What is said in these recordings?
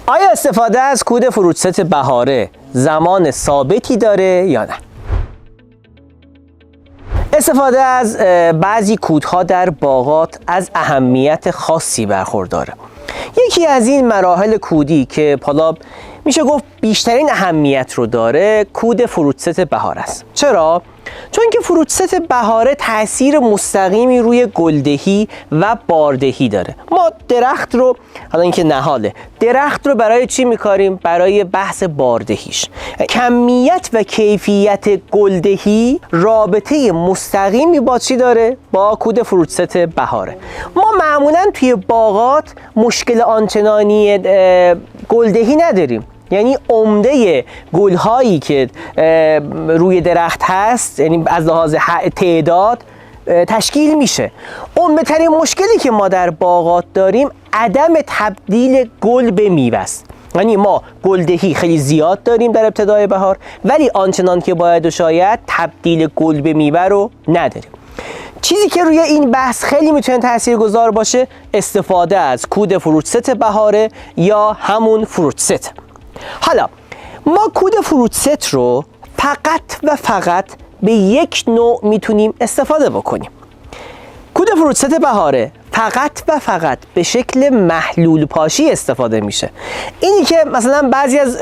آیا استفاده از کود فروت ست بهاره زمان ثابتی داره یا نه؟ استفاده از بعضی کودها در باغات از اهمیت خاصی برخورداره. یکی از این مراحل کودی که حالا میشه گفت بیشترین اهمیت رو داره کود فروت ست بهاره است. چرا؟ چون که فروت ست بهاره تأثیر مستقیمی روی گلدهی و باردهی داره. ما درخت رو، حالا اینکه نهاله، درخت رو برای چی میکاریم؟ برای بحث باردهیش. کمیت و کیفیت گلدهی رابطه مستقیمی با چی داره؟ با کود فروت ست بهاره. ما معمولا توی باغات مشکل آنچنانی گلدهی نداریم. یعنی عمده گلهایی که روی درخت هست، یعنی از لحاظ تعداد تشکیل میشه. عمده ترین مشکلی که ما در باغات داریم عدم تبدیل گل به میوه است. یعنی ما گلدهی خیلی زیاد داریم در ابتدای بهار، ولی آنچنان که باید و شاید تبدیل گل به میوه رو نداریم. چیزی که روی این بحث خیلی میتونه تاثیرگذار باشه استفاده از کود فروت ست بهاره یا همون فروت ست. حالا ما کود فروت ست رو فقط و فقط به یک نوع میتونیم استفاده بکنیم. کود فروت ست بهاره فقط و فقط به شکل محلول پاشی استفاده میشه. اینی که مثلا بعضی از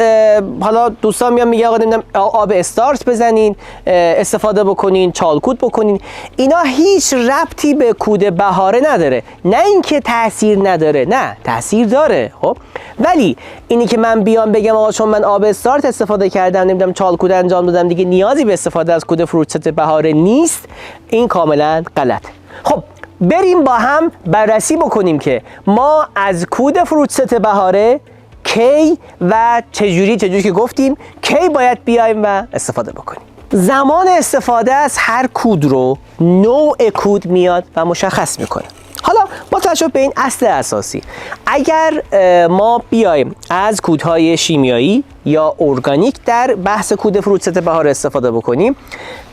حالا دوستان میان میگه آقا نمیدونم آب استارت بزنین، استفاده بکنین، چالکوت بکنین، اینا هیچ ربطی به کود بهاره نداره. نه اینکه تاثیر نداره، نه تاثیر داره، خب، ولی اینی که من بیام بگم آقا چون من آب استارت استفاده کردم، نمیدونم چالکوت انجام دادم، دیگه نیازی به استفاده از کود فروت ست بهاره نیست، این کاملا غلط. خب بریم با هم بررسی بکنیم که ما از کود فروت ست بهاره کی و چجوری که گفتیم کی باید بیایم و استفاده بکنیم. زمان استفاده از هر کود رو نوع کود میاد و مشخص میکنه. حالا با توجه به این اصل اساسی، اگر ما بیایم از کودهای شیمیایی یا ارگانیک در بحث کود فروت ست بهاره استفاده بکنیم،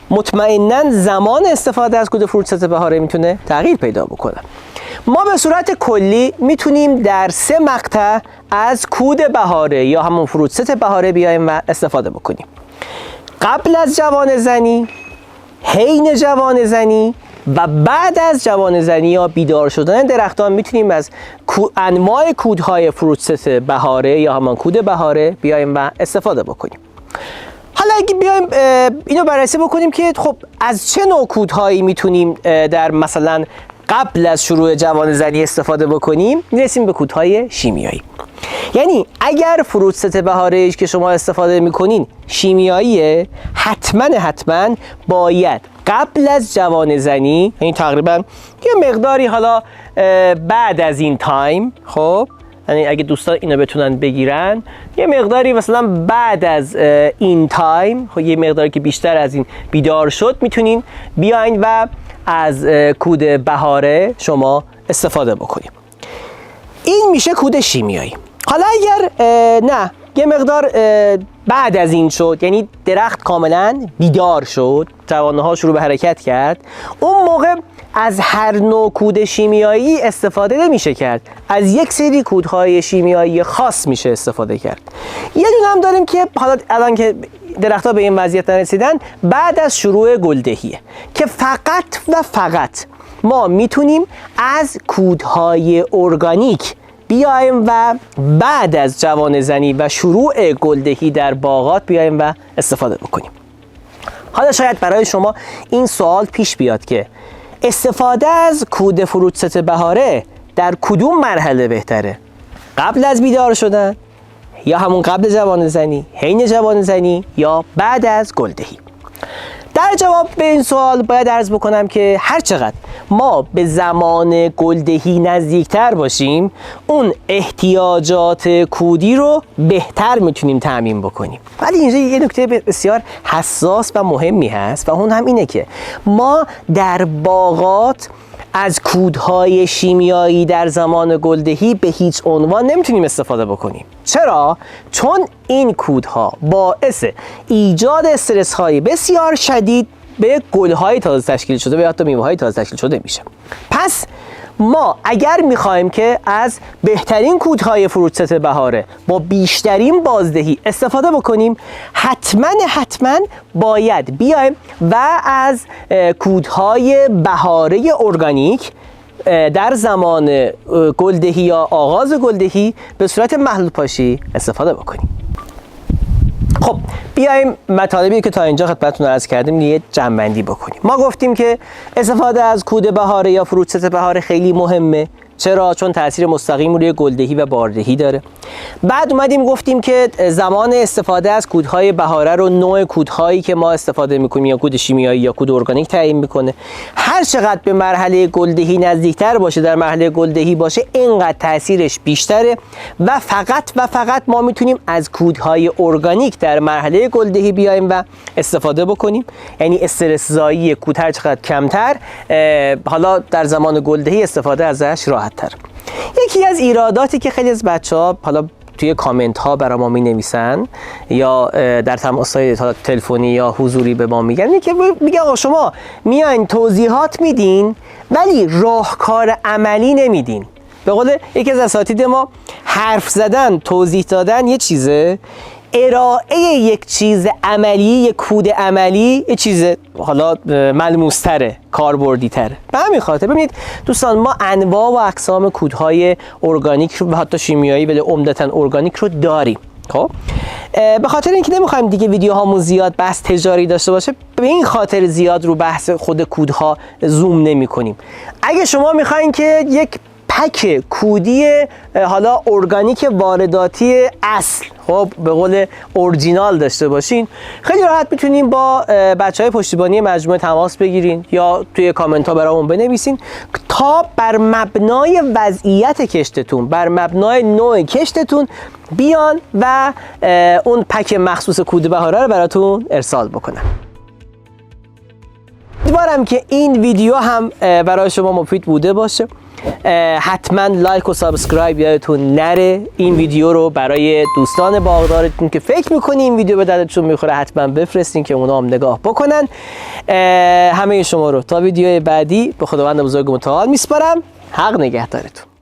مطمئناً زمان استفاده از کود فروت ست بهاره میتونه تغییر پیدا بکنه. ما به صورت کلی میتونیم در 3 مقطع از کود بهاره یا همون فروت ست بهاره بیایم و استفاده بکنیم: قبل از جوان زنی، حین جوان زنی و بعد از جوان زنی یا بیدار شدن درختان. میتونیم از انواع کودهای فروت ست بهاره یا همون کود بهاره بیایم و استفاده بکنیم. حالا اگه بیایم اینو بررسی بکنیم که خب از چه نوع کودهایی میتونیم در مثلا قبل از شروع جوان زنی استفاده بکنیم، میرسیم به کودهای شیمیایی. یعنی اگر فروت ست بهاره که شما استفاده میکنین شیمیاییه، حتما باید قبل از جوان زنی، یعنی تقریبا یه مقداری حالا بعد از این تایم، خب یعنی اگه دوستان اینو بتونن بگیرن، یه مقداری مثلا بعد از این تایم، خب یه مقداری که بیشتر از این بیدار شد، میتونین بیاین و از کود بهاره شما استفاده بکنیم. این میشه کود شیمیایی. حالا اگر نه یه مقدار بعد از این شد، یعنی درخت کاملا بیدار شد، جوانه ها شروع به حرکت کرد، اون موقع از هر نوع کود شیمیایی استفاده نمیشه کرد، از یک سری کودهای شیمیایی خاص میشه استفاده کرد. یه دونه هم داریم که حالا الان که درختها به این وضعیت نرسیدن، بعد از شروع گلدهیه که فقط و فقط ما میتونیم از کودهای ارگانیک بیایم و بعد از جوان زنی و شروع گلدهی در باغات بیایم و استفاده بکنیم. حالا شاید برای شما این سوال پیش بیاد که استفاده از کود فروت ست بهاره در کدوم مرحله بهتره؟ قبل از بیدار شدن یا همون قبل جوان زنی، حین جوان زنی یا بعد از گلدهی؟ در جواب به این سوال باید عرض بکنم که هر چقدر ما به زمان گلدهی نزدیکتر باشیم، اون احتیاجات کودی رو بهتر میتونیم تامین بکنیم. ولی اینجا یه نکته بسیار حساس و مهمی هست و اون هم اینه که ما در باغات از کودهای شیمیایی در زمان گلدهی به هیچ عنوان نمیتونیم استفاده بکنیم. چرا؟ چون این کودها باعث ایجاد استرس های بسیار شدید به گلهای تازه تشکیل شده و حتی میوه های تازه تشکیل شده میشه. پس ما اگر میخوایم که از بهترین کودهای فروت ست بهاره با بیشترین بازدهی استفاده بکنیم، حتما باید بیایم و از کودهای بهاره ارگانیک در زمان گلدهی یا آغاز گلدهی به صورت محلول پاشی استفاده بکنیم. خب بیایم مطالبی که تا اینجا خدمتتون عرض کردیم یه جمع‌بندی بکنیم. ما گفتیم که استفاده از کود بهاره یا فروت ست بهاره خیلی مهمه. چرا؟ چون تاثیر مستقیم روی گلدهی و باردهی داره. بعد اومدیم گفتیم که زمان استفاده از کودهای بهاره رو نوع کودهایی که ما استفاده میکنیم یا کود شیمیایی یا کود ارگانیک تعیین میکنه. هر چقدر به مرحله گلدهی نزدیکتر باشه، در مرحله گلدهی باشه، اینقدر تاثیرش بیشتره و فقط ما میتونیم از کودهای ارگانیک در مرحله گلدهی بیایم و استفاده بکنیم. یعنی استرس زایی کود هر چقدر کمتر، حالا در زمان گلدهی استفاده ازش راحت تر. یکی از ایراداتی که خیلی از بچه‌ها حالا توی کامنت ها برای ما می نویسن یا در تماس‌های تلفنی یا حضوری به ما میگن اینه که میگن آقا شما میاین توضیحات میدین ولی راهکار عملی نمیدین. به قول یکی از اساتید ما، حرف زدن، توضیح دادن یه چیزه، ارائه یک چیز عملی، یک کود عملی یه چیز حالا ملموس‌تره، کاربردی‌تره. به همین خاطر ببینید دوستان، ما انواع و اقسام کودهای ارگانیک رو و حتی شیمیایی ولی عمدتاً ارگانیک رو داریم. خب به خاطر اینکه نمیخوایم دیگه ویدیوهامون زیاد بحث تجاری داشته باشه، به این خاطر زیاد رو بحث خود کودها زوم نمی‌کنیم. اگه شما میخواین که یک پک کودی حالا ارگانیک وارداتی اصل، خب به قول اورجینال داشته باشین، خیلی راحت میتونین با بچهای پشتیبانی مجموعه تماس بگیرین یا توی کامنت ها برامون بنویسین تا بر مبنای وضعیت کشتتون، بر مبنای نوع کشتتون بیان و اون پک مخصوص کود بهاره رو براتون ارسال بکنن. امیدوارم که این ویدیو هم برای شما مفید بوده باشه. حتما لایک و سابسکرایب یادتون نره. این ویدیو رو برای دوستان باغدارتون که فکر میکنین این ویدیو به دردتون میخوره حتما بفرستین که اونا هم نگاه بکنن. همه شما رو تا ویدیوی بعدی به خداوند بزرگ متعال میسپارم. حق نگهدارتون.